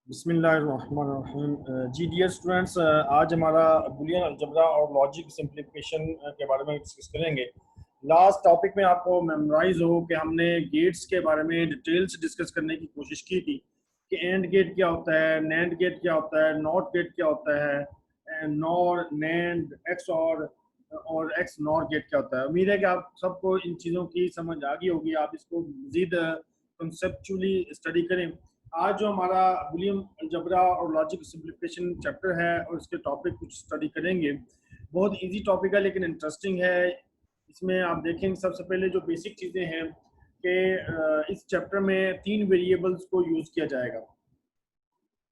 बिस्मिल्लाहिर्रहमानिर्रहीम। जी dear students, आज हमारा बुलियन अलजबरा और लॉजिक सिंप्लीफिकेशन के बारे में डिस्कस करेंगे। लास्ट टॉपिक में आपको मेमोराइज हो कि हमने गेट्स के बारे में डिटेल्स डिस्कस करने की कोशिश की थी कि एंड गेट क्या होता है, नैंड गेट क्या होता है, नॉट गेट क्या होता है, नॉर नैंड एक्स और एक्स नॉर गेट क्या होता है। उम्मीद है कि आप सबको इन चीज़ों की समझ आ गई होगी, आप इसको मज़ीद कंसेप्चुअली स्टडी करें। आज जो हमारा बुलियन अलजबरा और लॉजिक सिंप्लीफिकेशन चैप्टर है और इसके टॉपिक कुछ स्टडी करेंगे। बहुत इजी टॉपिक है लेकिन इंटरेस्टिंग है। इसमें आप देखेंगे सबसे पहले जो बेसिक चीज़ें हैं कि इस चैप्टर में 3 वेरिएबल्स को यूज़ किया जाएगा।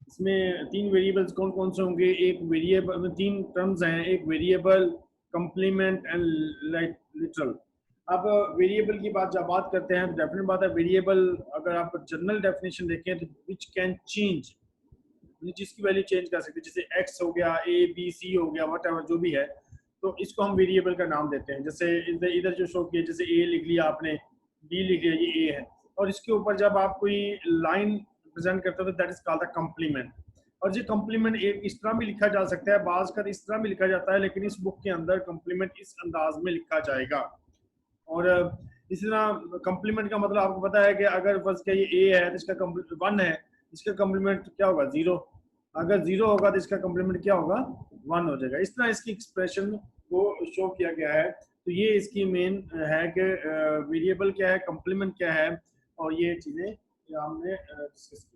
इसमें 3 वेरिएबल्स कौन कौन से होंगे? एक वेरिएबल, 3 टर्म्स हैं, एक वेरिएबल, कंप्लीमेंट एंड लिटरल। अब वेरिएबल की जब बात करते हैं तो डेफिनेट बात है, वेरिएबल अगर आप जनरल डेफिनेशन देखें तो विच कैन चेंज, जिसकी वैल्यू चेंज कर सकते हैं, जैसे एक्स हो गया, ए बी सी हो गया, वट एवर जो भी है, तो इसको हम वेरिएबल का नाम देते हैं। जैसे इधर जो शो किया, जैसे ए लिख लिया आपने, बी लिख लिया, ये ए है, और इसके ऊपर जब आप कोई लाइन प्रेजेंट करते हो तो that is called the complement. और ये कॉम्प्लीमेंट एक इस तरह भी लिखा जा सकता है, बाज का इस तरह भी लिखा जाता है, लेकिन इस बुक के अंदर कॉम्प्लीमेंट इस अंदाज में लिखा जाएगा। और इसी तरह कॉम्प्लीमेंट का मतलब आपको पता है कि अगर फर्स्ट का ये ए है तो इसका कॉम्प्लीमेंट 1 है, इसका कॉम्प्लीमेंट क्या होगा? 0। अगर 0 होगा तो इसका कॉम्प्लीमेंट क्या होगा? 1 हो जाएगा। इस तरह इसकी एक्सप्रेशन को शो किया गया है। तो ये इसकी मेन है कि वेरिएबल क्या है, कॉम्प्लीमेंट क्या है, और ये चीज़ें हमने डिस्कस की।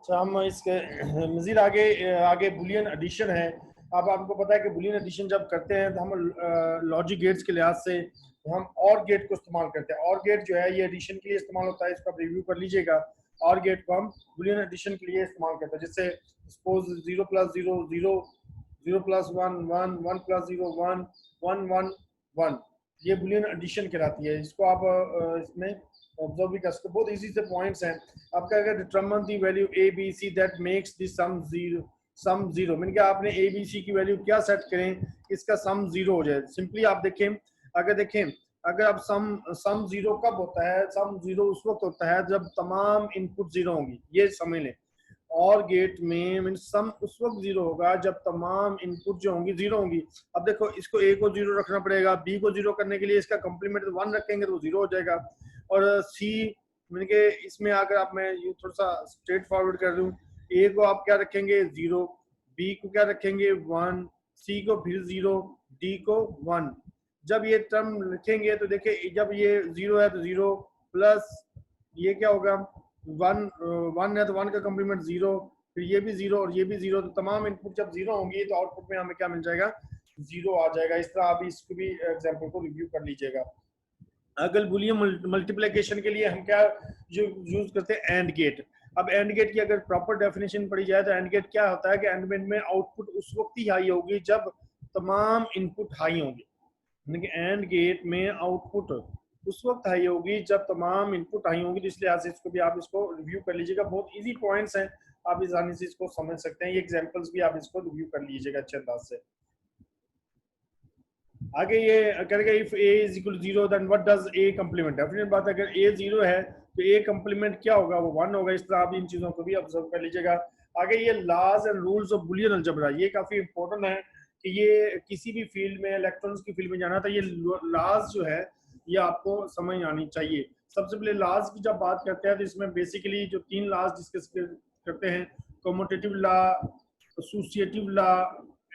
हम इसके मजीद आगे आगे बुलियन एडिशन है। अब आपको पता है कि बुलियन एडिशन जब करते हैं तो हम लॉजिक गेट्स के लिहाज से हम और गेट को इस्तेमाल करते हैं। और गेट जो है ये एडिशन के लिए इस्तेमाल होता है, इसका रिव्यू कर लीजिएगा। और गेट को हम बुलियन एडिशन के लिए इस्तेमाल करते हैं। जैसे सपोज 0 + 0 0, 0 + 1 1, 1 + 0 1, 1 1 1, ये बुलियन एडिशन कहलाती है। इसको आप इसमें ऑब्जर्व भी कर सकते हो। बहुत इजी से पॉइंट्स हैं आपका। अगर determine the value A B C that makes the sum zero, मैंने कहा आपने ए बी सी की वैल्यू क्या सेट करें इसका सम 0 हो जाए। सिंपली आप देखें, अगर आप सम 0 कब होता है? सम 0 उस वक्त होता है जब तमाम इनपुट 0 होंगी, ये समझ लें। और गेट में मीन सम उस वक्त 0 होगा जब तमाम इनपुट जो होंगी 0 होंगी। अब देखो, इसको ए को 0 रखना पड़ेगा, बी को 0 करने के लिए इसका कॉम्प्लीमेंट 1 रखेंगे तो 0 हो जाएगा। और सी मीन के इसमें अगर आप, मैं ये थोड़ा सा स्ट्रेट फॉरवर्ड कर दूं, ए को आप क्या रखेंगे? 0, बी को क्या रखेंगे? 1, सी को फिर 0, डी को 1। जब ये टर्म लिखेंगे तो देखिए, जब ये 0 है तो 0 प्लस ये क्या होगा? 1 है तो 1 का कॉम्प्लीमेंट 0, फिर ये भी 0 और ये भी 0। तो तमाम इनपुट जब 0 होंगी तो आउटपुट में हमें क्या मिल जाएगा? 0 आ जाएगा। इस तरह आप इसको भी एग्जाम्पल को रिव्यू कर लीजिएगा। अगर बुलियन मल्टीप्लिकेशन के लिए हम क्या यूज करते हैं? AND gate. अब एंड गेट की अगर प्रॉपर डेफिनेशन पढ़ी जाए तो एंड गेट क्या होता है कि एंड गेट में आउटपुट उस वक्त ही हाई होगी जब तमाम इनपुट हाई होंगे। एंड गेट में आउटपुट उस वक्त हाई होगी जब तमाम इनपुट हाई होंगी। तो इस लिहाज से इसको भी आप इसको रिव्यू कर लीजिएगा। बहुत इजी पॉइंट्स हैं, आप आसानी से इसको समझ सकते हैं। ये एग्जांपल्स भी आप इसको रिव्यू कर लीजिएगा अच्छे अंदाज से। आगे ये करेगा if a is equal to 0 then what does a complement. Definite बात है, अगर a 0 है तो a कंप्लीमेंट क्या होगा, वो 1 होगा। इस तरह आप इन चीजों को भी ऑब्जर्व कर लीजिएगा। आगे ये laws and rules of Boolean algebra, ये काफी इंपॉर्टेंट है कि ये किसी भी फील्ड में, इलेक्ट्रॉनिक्स की फील्ड में जाना था, ये लॉज जो है ये आपको समझ आनी चाहिए। सबसे पहले लॉज की जब बात करते हैं तो इसमें बेसिकली जो 3 लॉज डिस्कस करते हैं, commutative law, associative law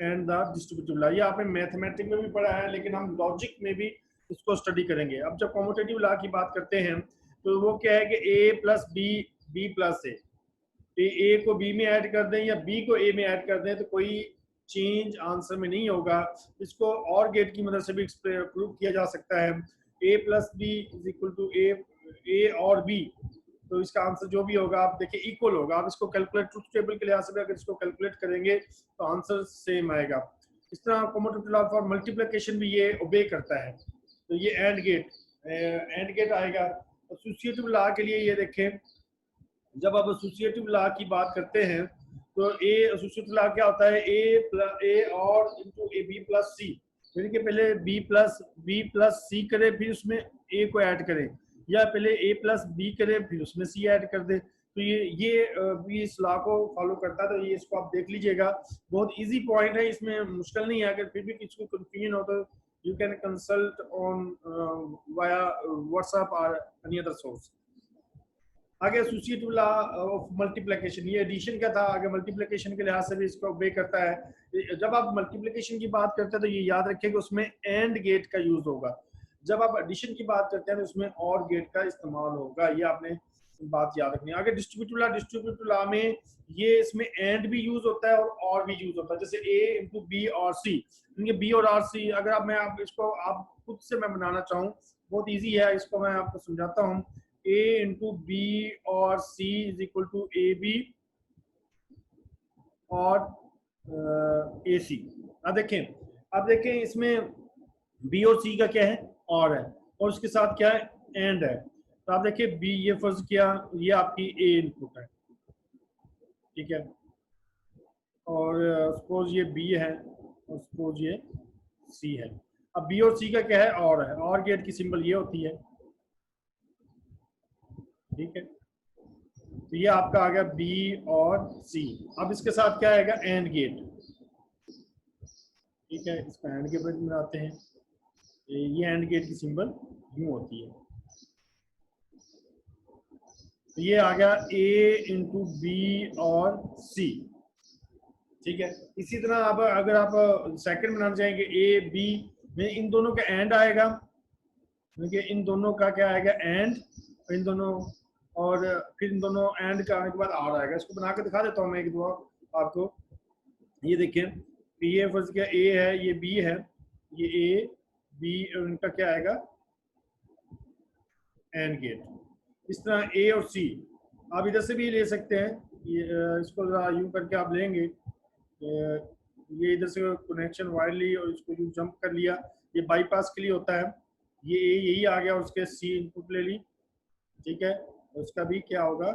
and the distributive law. ये आपने मैथमेटिक्स में भी पढ़ा है, लेकिन हम लॉजिक में भी इसको स्टडी करेंगे। अब जब कम्यूटेटिव लॉ की बात करते हैं तो वो क्या है कि a plus B, B plus A को बी में ऐड कर दें या बी को ए में ऐड कर दें तो कोई चेंज आंसर में नहीं होगा। इसको और गेट की मदद से भी प्रूव किया जा सकता है। A plus B is equal to A और बी, तो इसका आंसर जो भी होगा आप देखिए इक्वल होगा। आप इसको कैलकुलेट ट्रुथ टेबल के लिहाज से भी अगर इसको कैलकुलेट करेंगे तो आंसर सेम आएगा। इस तरह कम्यूटेटिव लॉ फॉर मल्टीप्लिकेशन भी ये ओबे करता है, तो ये एंड गेट आएगा। एसोसिएटिव लॉ के लिए ये देखें, जब आप एसोसिएटिव लॉ की बात करते हैं तो ए एसोसिएटिव लॉ क्या होता है, ए और इनटू ए बी प्लस सी, यानी कि पहले बी प्लस सी करें फिर उसमें ए को ऐड करें, या पहले ए प्लस बी करें फिर उसमें सी ऐड कर दे। तो ये भी इस लॉ को फॉलो करता है, तो ये इसको आप देख लीजिएगा। बहुत इजी पॉइंट है, इसमें मुश्किल नहीं है। अगर फिर भी किसी को कंफ्यूजन हो तो you can consult on via WhatsApp और एनी अदर सोर्स। आगे एसोसिएटिव लॉ ऑफ मल्टीप्लिकेशन, ये एडिशन का था, आगे मल्टीप्लिकेशन के लिहाज से भी इसको ओबे करता है। जब आप मल्टीप्लिकेशन की बात करते हैं तो ये याद रखें कि उसमें एंड गेट का यूज होगा। जब आप एडिशन की बात करते हैं तो उसमें और गेट का इस्तेमाल होगा, ये आपने बात याद रखनी है। आगे डिस्ट्रीब्यूटिव लॉ में ये इसमें एंड भी यूज होता है और भी यूज होता है, जैसे ए इंटू बी और सी, बी और आर सी। अगर आप इसको आप खुद से मैं बनाना चाहूँ, बहुत ईजी है, इसको मैं आपको समझाता हूँ। a इंटू बी और c is equal to A B और ए सी। अब देखें इसमें b और c का क्या है, और है, और उसके साथ क्या है, एंड है। तो आप देखिए b, ये फर्ज किया, ये आपकी a इनपुट है, ठीक है, और सपोज ये b है और सपोज ये c है। अब b और c का क्या है, और है, और गेट की सिंबल ये होती है, ठीक है। तो ये आपका आ गया B और C। अब इसके साथ क्या आएगा, एंड गेट, ठीक है, इसको एंड गेट में आते हैं। ये एंड गेट की सिंबल यूं होती है। तो ये आ गया A इंटू बी और C, ठीक है। इसी तरह अब अगर आप सेकंड बनाना चाहेंगे, A B में इन दोनों का एंड आएगा, इन दोनों का क्या आएगा, एंड, इन दोनों, और फिर इन दोनों एंड का आने के बाद आर आएगा। इसको बना के दिखा देता हूँ मैं एक दो आपको। ये देखिए, ये फर्ज क्या, ए है, ये बी है, ये ए बी, और इनका क्या आएगा, एंड गेट। इस तरह ए और सी आप इधर से भी ले सकते हैं। ये इसको यूं करके आप लेंगे, ये इधर से कनेक्शन वायर ली और इसको यूं जंप कर लिया, ये बाईपास के लिए होता है। ये ए यही आ गया और उसके सी इनपुट ले ली, ठीक है, उसका भी क्या होगा,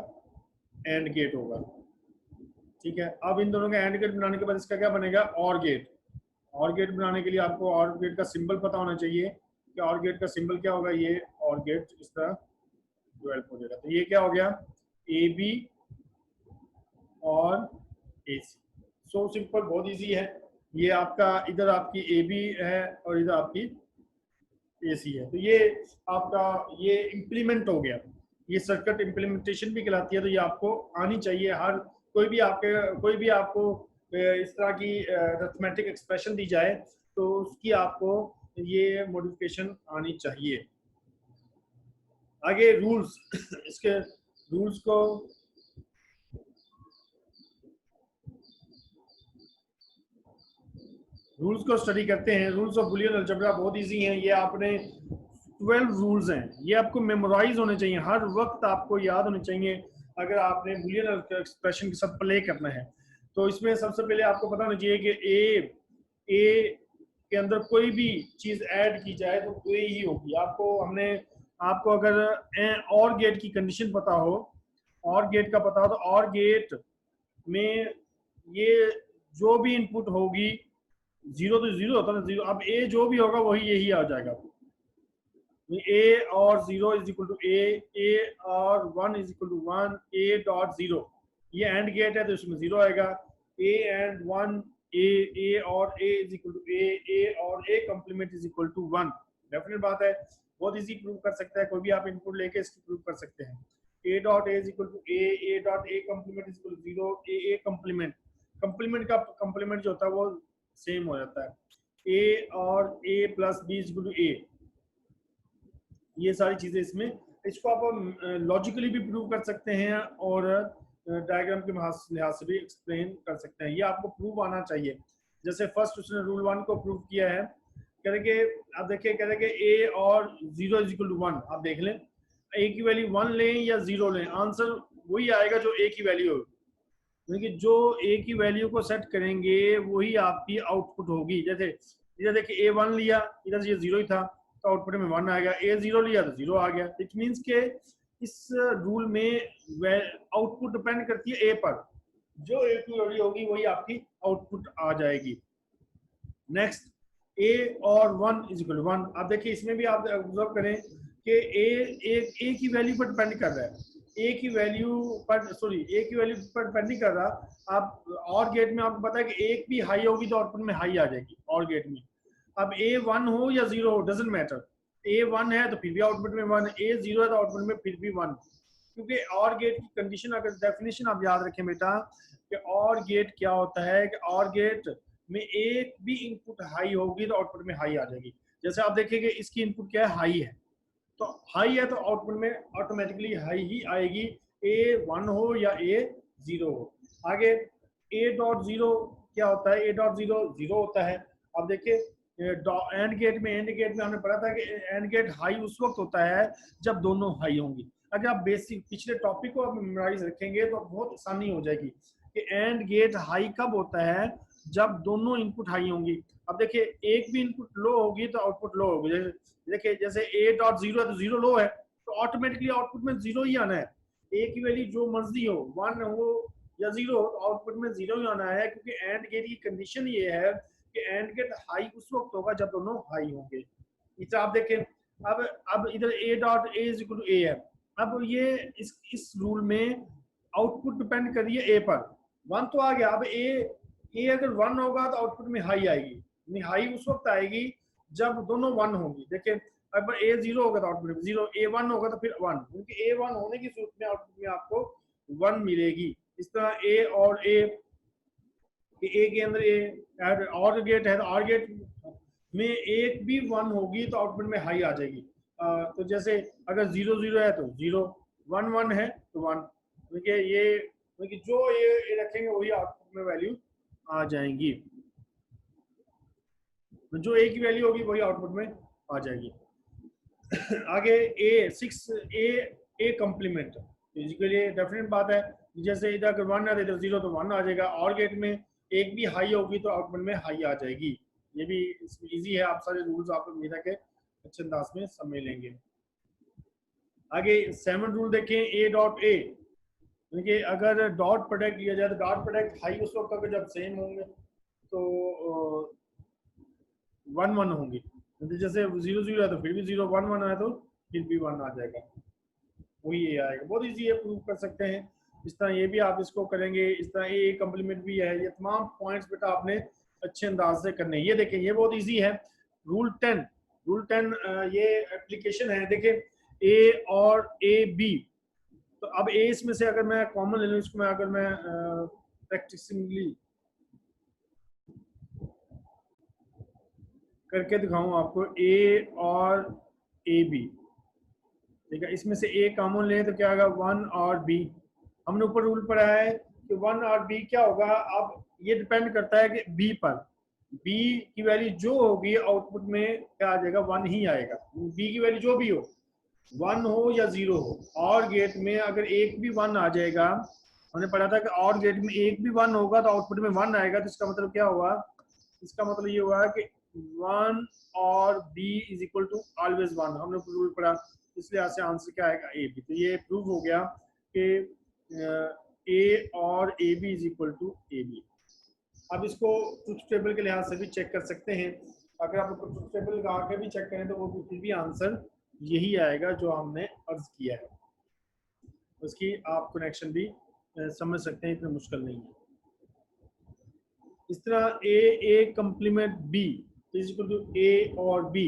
एंड गेट होगा, ठीक है। अब इन दोनों का एंड गेट बनाने के बाद इसका क्या बनेगा, और गेट। और गेट बनाने के लिए आपको और गेट का सिंबल पता होना चाहिए कि और गेट का सिंबल क्या होगा, ये और गेट इस तरह डेवलप हो जाएगा। तो ये क्या हो गया, ए बी और ए सी। सो सिंपल, बहुत इजी है। ये आपका इधर आपकी ए बी है और इधर आपकी ए सी है। तो ये आपका ये इम्प्लीमेंट हो गया, ये सर्किट इम्प्लीमेंटेशन भी कहलाती है। तो ये आपको आनी चाहिए। हर कोई भी आपको इस तरह की अरिथमेटिक एक्सप्रेशन दी जाए तो उसकी आपको ये मॉडिफिकेशन आनी चाहिए। आगे रूल्स इसके रूल्स को स्टडी करते हैं। रूल्स ऑफ बुलियन अलजेब्रा बहुत इजी हैं। ये आपने 12 रूल्स हैं, ये आपको मेमोराइज होने चाहिए, हर वक्त आपको याद होने चाहिए अगर आपने बुलियन एक्सप्रेशन के साथ प्ले करना है। तो इसमें सबसे पहले आपको पता होना चाहिए कि ए के अंदर कोई भी चीज ऐड की जाए तो कोई ही होगी। आपको अगर और गेट की कंडीशन पता हो, और गेट का पता हो, तो और गेट में ये जो भी इनपुट होगी जीरो तो जीरो होता है ना, जीरो। अब ए जो भी होगा वही यही आ जाएगा। ए और zero is equal to A और one is equal to one, A dot zero. ये एंड गेट है तो इसमें जीरो आएगा। ए एंड वन, ए और A is equal to A और A complement is equal to one. Definite बात है, बहुत इजी प्रूव कर सकता है कोई भी, आप इनपुट लेके इसको प्रूव कर सकते हैं। A dot A is equal to A dot A complement is equal to zero, A complement. Complement का कंप्लीमेंट जो होता है वो सेम हो जाता है। ए और A plus B is equal to A. ये सारी चीजें इसमें, इसको आप लॉजिकली भी प्रूव कर सकते हैं और डायग्राम के लिहाज से भी एक्सप्लेन कर सकते हैं। ये आपको प्रूव आना चाहिए। जैसे फर्स्ट उसने रूल वन को प्रूव किया है, कह रहे कि आप देखिए, कह रहे कि ए और zero is equal to one. आप देख लें, ए की वैल्यू वन लें या जीरो लें, आंसर वही आएगा जो ए की वैल्यू होगी। लेकिन जो ए की वैल्यू को सेट करेंगे वही आपकी आउटपुट होगी। जैसे इधर देखिए ए वन लिया, इधर से ये जीरो ही था तो आउटपुट में वन आएगा, ए जीरो लिया तो जीरो आ गया। इट मीन्स के इस रूल में आउटपुट डिपेंड करती है ए पर, जो ए की वैल्यू होगी वही आपकी आउटपुट आ जाएगी। नेक्स्ट, ए और one is equal to one. आप देखिए इसमें भी आप ऑब्जर्व करें कि ए की वैल्यू पर डिपेंड कर रहा है, ए की वैल्यू पर, सॉरी ए की वैल्यू पर डिपेंड नहीं कर रहा। आप और गेट में आपको पता है कि एक भी हाई होगी तो आउटपुट में हाई आ जाएगी और गेट में। अब ए वन हो या जीरो हो, डजेंट मैटर। ए वन है तो फिर भी आउटपुट में वन, ए जीरो है तो आउटपुट में फिर भी वन। क्योंकि और गेट की कंडीशन, अगर डेफिनेशन आप याद रखें बेटा कि और गेट क्या होता है कि और गेट में एक भी इनपुट हाई होगी तो आउटपुट में हाई आ जाएगी। जैसे आप देखेंगे इसकी इनपुट क्या है, हाई है, तो हाई है तो आउटपुट में ऑटोमेटिकली हाई ही आएगी, ए वन हो या ए जीरो हो। आगे ए डॉट जीरो क्या होता है, ए डॉट जीरो जीरो होता है। अब देखिए एंड गेट में हमने पढ़ा था कि एंड गेट हाई उस वक्त होता है जब दोनों हाई होंगी। अगर आप बेसिक पिछले टॉपिक को आप मेमोराइज रखेंगे तो बहुत आसानी हो जाएगी कि एंड गेट हाई कब होता है, जब दोनों इनपुट हाई होंगी। अब देखिए एक भी इनपुट लो होगी तो आउटपुट लो होगी। देखिए जैसे ए डॉट जीरो है तो जीरो लो है तो ऑटोमेटिकली आउटपुट में जीरो ही आना है। ए की वैल्यू जो मर्जी हो, वन हो या जीरो हो, तो आउटपुट में जीरो ही आना है, क्योंकि एंड गेट की कंडीशन ये है कि एंड गेट हाई उस वक्त होगा जब दोनों हाई होंगे। इसे आप देखें, अब इधर A dot A is equal to A है। अब ये इस रूल में आउटपुट डिपेंड कर रही है ए पर। वन तो आ गया, अब ए अगर वन होगा तो आउटपुट में हाई आएगी। हाई उस वक्त आएगी जब दोनों वन होंगी। देखिए अगर ए जीरो होगा तो आउटपुट में जीरो, ए वन होगा तो फिर वन, क्योंकि ए वन होने की सूरत में आउटपुट में आपको वन मिलेगी। इस तरह ए और ए के अंदर ए और गेट है तो और गेट में एक भी वन होगी तो आउटपुट में हाई आ जाएगी। तो जैसे अगर जीरो जीरो है तो जीरो, वन वन है तो वन। देखिए ये जो ये रखेंगे वही आउटपुट में वैल्यू आ जाएंगी, जो ए की वैल्यू होगी वही आउटपुट में आ जाएगी। आगे ए सिक्स, ए कंप्लीमेंट इसके लिए डेफिनेट बात है, जैसे इधर अगर वन है तो इधर जीरो तो वन आ जाएगा। और गेट में एक भी हाई होगी तो आउटपुट में हाई आ जाएगी। ये भी इजी है, आप सारे रूल्स आप लोग मिला के अच्छे अंदाज में समझ लेंगे। आगे सेवन रूल देखें, ए डॉट ए, देखिए अगर डॉट प्रोडक्ट लिया जाए तो डॉट प्रोडक्ट हाई उस वक्त अगर जब सेम होंगे तो वन वन होंगी। जैसे जीरो जीरो है तो फिर भी जीरो, वन वन है तो फिर भी वन आ जाएगा, वही ये आएगा। बहुत इजी है, प्रूव कर सकते हैं। इस तरह ये भी आप इसको करेंगे, इस तरह ए कंप्लीमेंट भी है। ये तमाम पॉइंट्स बेटा आपने अच्छे अंदाज से करने। ये देखें ये बहुत इजी है। रूल 10, रूल 10 ये एप्लीकेशन है। देखिए ए और ए बी, तो अब ए इसमें से अगर मैं कॉमन ले लूँ, इसको मैं अगर मैं प्रैक्टिसिंगली करके दिखाऊं आपको, ए और ए बी, ठीक है, इसमें से ए कॉमन ले तो क्या होगा, वन और बी। हमने ऊपर रूल पढ़ा है कि वन और बी क्या होगा। अब ये डिपेंड करता है कि बी पर, बी की वैल्यू जो होगी आउटपुट में क्या आ जाएगा, वन ही आएगा। बी की वैल्यू जो भी हो, वन हो या जीरो हो, और गेट में अगर एक भी वन आ जाएगा, हमने पढ़ा था कि और गेट में एक भी वन होगा तो आउटपुट में वन आएगा। तो इसका मतलब क्या हुआ, इसका मतलब ये हुआ कि वन और B is equal to always one. हमने रूल पढ़ा, इसलिए से आंसर क्या आएगा, ए बी। तो ये प्रूव हो गया कि ए और A B is equal to A B. अब इसको ट्रुथ टेबल के लिहाज से भी चेक कर सकते हैं। अगर आप ट्रुथ टेबल लगा के भी चेक करें तो वो फिर भी आंसर यही आएगा जो हमने अर्ज किया है। उसकी आप कनेक्शन भी समझ सकते हैं, इतना मुश्किल नहीं है। इस तरह A complement B is equal to A और बी,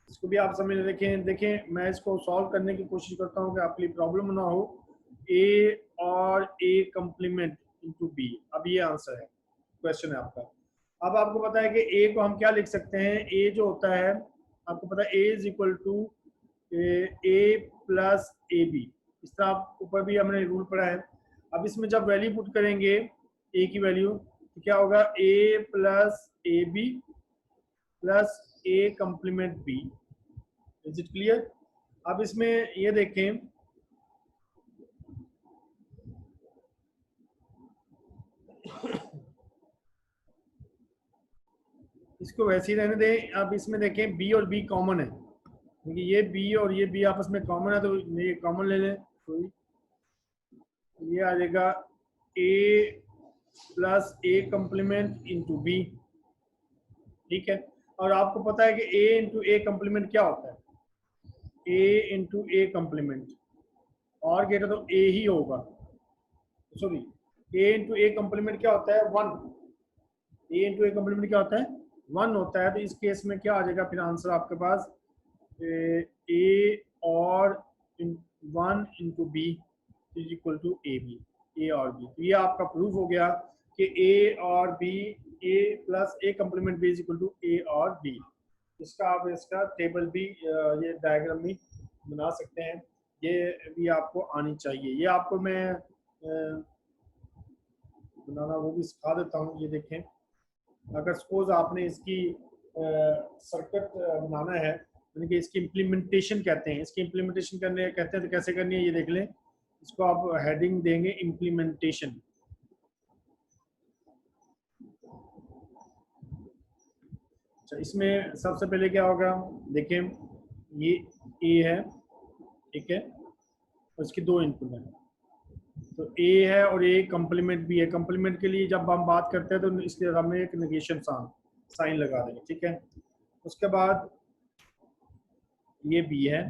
इसको भी आप समझ देखें मैं इसको सॉल्व करने की कोशिश करता हूँ कि आपके लिए प्रॉब्लम ना हो। ए और ए कंप्लीमेंट इंटू बी, अब ये आंसर है, क्वेश्चन है आपका। अब आपको पता है कि ए को हम क्या लिख सकते हैं, ए जो होता है आपको पता है A is equal to A plus A B, इस तरह आप ऊपर भी हमने रूल पढ़ा है। अब इसमें जब वैल्यू पुट करेंगे ए की वैल्यू तो क्या होगा, A plus A B plus A complement B. Is it clear? अब इसमें ये देखें, इसको वैसे ही रहने दें। अब इसमें देखें बी और बी कॉमन है, क्योंकि ये बी और ये बी आपस में कॉमन है, तो ये कॉमन ले लें। तो ये आ जाएगा ए plus A complement into B, ठीक है। और आपको पता है कि ए इंटू ए कंप्लीमेंट क्या होता है, ए इंटू ए कंप्लीमेंट, और गेटर तो ए ही होगा, सॉरी ए इंटू ए कंप्लीमेंट क्या होता है, 1। ए इंटू ए कंप्लीमेंट क्या होता है, 1 होता है। तो इस केस में क्या आ जाएगा फिर आंसर आपके पास, ए और 1 into B is equal to A B, A और बी। तो ये आपका प्रूफ हो गया कि ए और B, A plus A complement B is equal to A और बी। इसका आप इसका टेबल भी ये डायग्राम भी बना सकते हैं, ये भी आपको आनी चाहिए। ये आपको मैं बनाना वो भी सिखा देता हूँ। ये देखें, अगर सपोज आपने इसकी सर्किट बनाना है, यानी कि इसकी इम्प्लीमेंटेशन कहते हैं, इसकी इम्प्लीमेंटेशन करने कहते हैं तो कैसे करनी है ये देख लें। इसको आप हेडिंग देंगे इम्प्लीमेंटेशन। अच्छा, इसमें सबसे पहले क्या होगा, देखें ये ए है, ठीक है, और इसकी 2 इनपुट हैं, तो ए है और ए कंप्लीमेंट भी है। कंप्लीमेंट के लिए जब हम बात करते हैं तो इसके हमें एक नेगेशन साइन लगा देंगे, ठीक है। उसके बाद ये बी है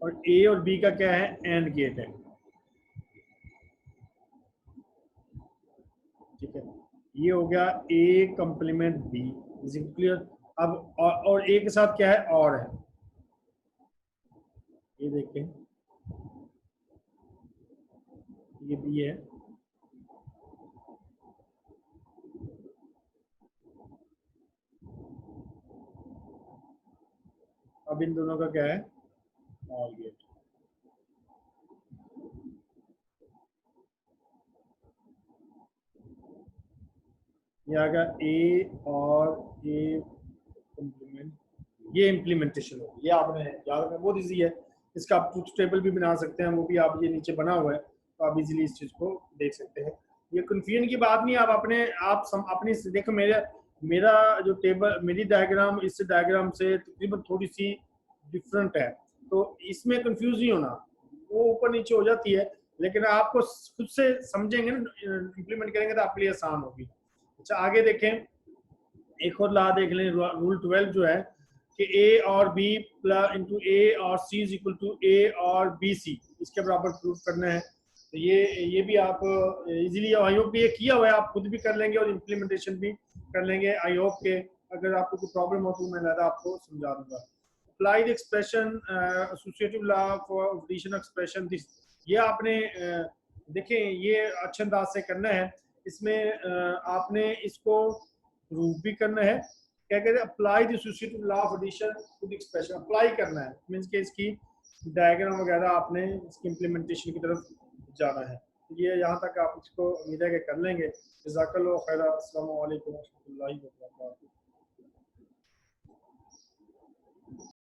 और ए और बी का क्या है, एंड गेट है, ठीक है। ये हो गया A complement B, is it clear? अब और ए के साथ क्या है, और है, ये देखें ये बी है, अब इन दोनों का क्या है, और गेट। ये आ गया ए और ए कंप्लीमेंट, ये इम्प्लीमेंटेशन हो, ये आपने याद रखना, बहुत इजी है। इसका आप ट्रुथ टेबल भी बना सकते हैं, वो भी आप ये नीचे बना हुआ है, तो आप इजीली इस चीज को देख सकते हैं। ये कंफ्यूजन की बात नहीं, आप अपनी देखो, मेरा जो टेबल, मेरी डायग्राम इस डायग्राम से तकरीबन थोड़ी सी डिफरेंट है, तो इसमें कंफ्यूज नहीं होना, वो ऊपर नीचे हो जाती है, लेकिन आपको खुद से समझेंगे ना, इम्प्लीमेंट करेंगे तो आपके लिए आसान होगी। अच्छा, आगे देखें, एक और ला देख लें, रूल 12 जो है कि ए और बी प्लस इंटू ए और सी इज इक्वल टू ए और बी सी, इसके बराबर प्रूफ करना है। तो ये भी आप इजीली, आई होप ये किया हुआ है, आप खुद भी कर लेंगे और इम्प्लीमेंटेशन भी कर लेंगे। आई होप के अगर आपको कोई प्रॉब्लम हो तो मैं ज़्यादा आपको समझा दूंगा। Apply the expression associative law for addition expression, this, ये आपने देखें ये अच्छे अंदाज से करना है। इसमें आपने इसको प्रूफ भी करना है, क्या कहते हैं, apply the associative law of addition to the expression, apply करना है, मींस के इसकी डायग्राम वगैरह आपने इसकी इम्प्लीमेंटेशन की तरफ जाना है। ये यहाँ तक आप इसको उम्मीद है कि कर लेंगे। जज़ाकल्लाहु खैर। अस्सलामु अलैकुम व रहमतुल्लाहि व बरकातहू।